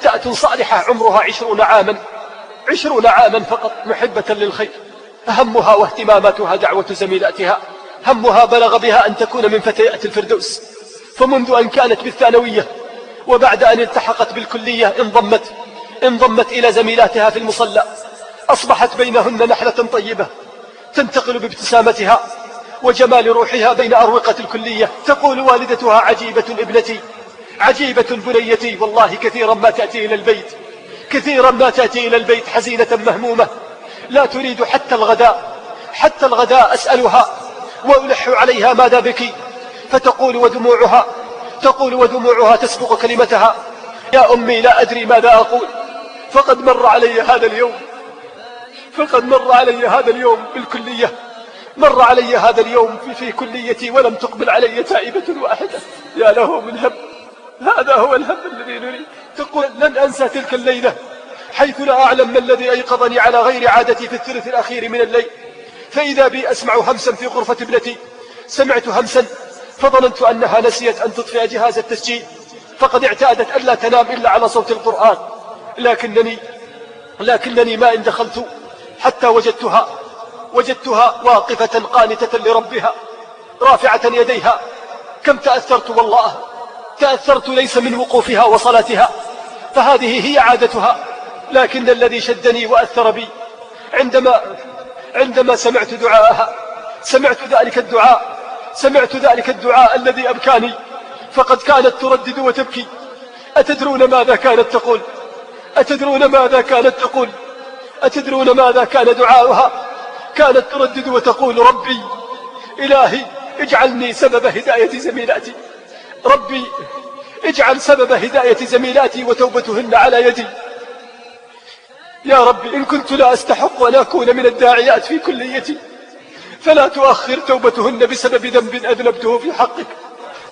فتاة صالحة عمرها 20 عاما فقط، محبة للخير، همها واهتماماتها دعوة زميلاتها، همها بلغ بها أن تكون من فتيات الفردوس. فمنذ أن كانت بالثانوية وبعد أن التحقت بالكلية انضمت إلى زميلاتها في المصلى، أصبحت بينهن نحلة طيبة تنتقل بابتسامتها وجمال روحها بين أروقة الكلية. تقول والدتها: عجيبة ابنتي، عجيبة بنيتي، والله كثيرا ما تأتي إلى البيت حزينة مهمومة، لا تريد حتى الغداء أسألها وألح عليها: ماذا بك؟ فتقول ودموعها تسبق كلمتها: يا أمي لا أدري ماذا أقول، فقد مر علي هذا اليوم بالكلية، مر علي هذا اليوم في كليتي ولم تقبل علي تائبة واحدة. يا له من هم، هذا هو الهم الذي نريد. تقول: لن أنسى تلك الليلة حيث لا أعلم ما الذي أيقظني على غير عادتي في الثلث الأخير من الليل، فإذا بي أسمع همسا في غرفة ابنتي. سمعت همسا فظننت أنها نسيت أن تطفئ جهاز التسجيل، فقد اعتادت ألا تنام إلا على صوت القرآن، لكنني ما إن دخلت حتى وجدتها واقفة قانتة لربها رافعة يديها. كم تأثرت والله، تأثرت ليس من وقوفها وصلاتها، فهذه هي عادتها. لكن الذي شدني وأثر بي عندما سمعت دعاءها، سمعت ذلك الدعاء الذي أبكاني، فقد كانت تردد وتبكي. أتدرون ماذا كان دعاؤها؟ كانت تردد وتقول: ربي إلهي اجعلني سبب هداية زميلاتي، ربي اجعل سبب هداية زميلاتي وتوبتهن على يدي. يا ربي إن كنت لا أستحق أن أكون من الداعيات في كليتي فلا تؤخر توبتهن بسبب ذنب أذنبته في حقك.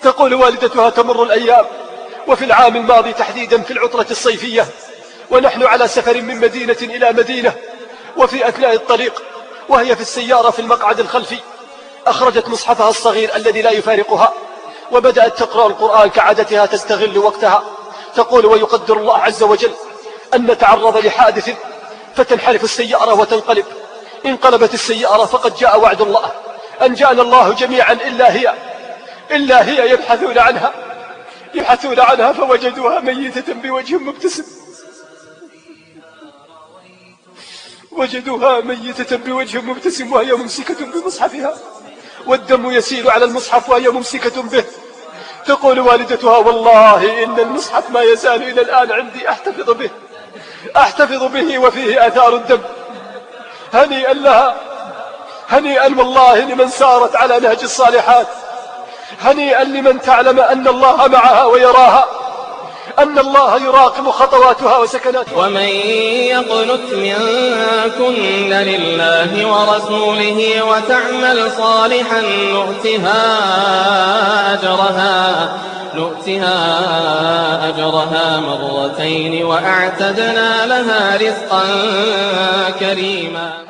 تقول والدتها: تمر الأيام، وفي العام الماضي تحديدا في العطلة الصيفية ونحن على سفر من مدينة إلى مدينة، وفي أثناء الطريق وهي في السيارة في المقعد الخلفي أخرجت مصحفها الصغير الذي لا يفارقها وبدأت تقرأ القرآن كعادتها تستغل وقتها. تقول: ويقدر الله عز وجل أن نتعرض لحادث فتنحرف السيارة وتنقلب. انقلبت السيارة فقد جاء وعد الله أن جاءنا الله جميعا إلا هي يبحثون عنها فوجدوها ميتة بوجه مبتسم، وهي ممسكة بمصحفها، والدم يسيل على المصحف وهي ممسكة به. تقول والدتها: والله إن المصحف ما يزال إلى الآن عندي أحتفظ به وفيه آثار الدم. هنيئا لها، هنيئا والله لمن سارت على نهج الصالحات، هنيئا لمن تعلم أن الله معها ويراها، أن الله يراقب خطواتها وسكناتها. ومن يقنت منكن لله ورسوله وتعمل صالحا نؤتها أجرها مرتين وأعتدنا لها رزقا كريما.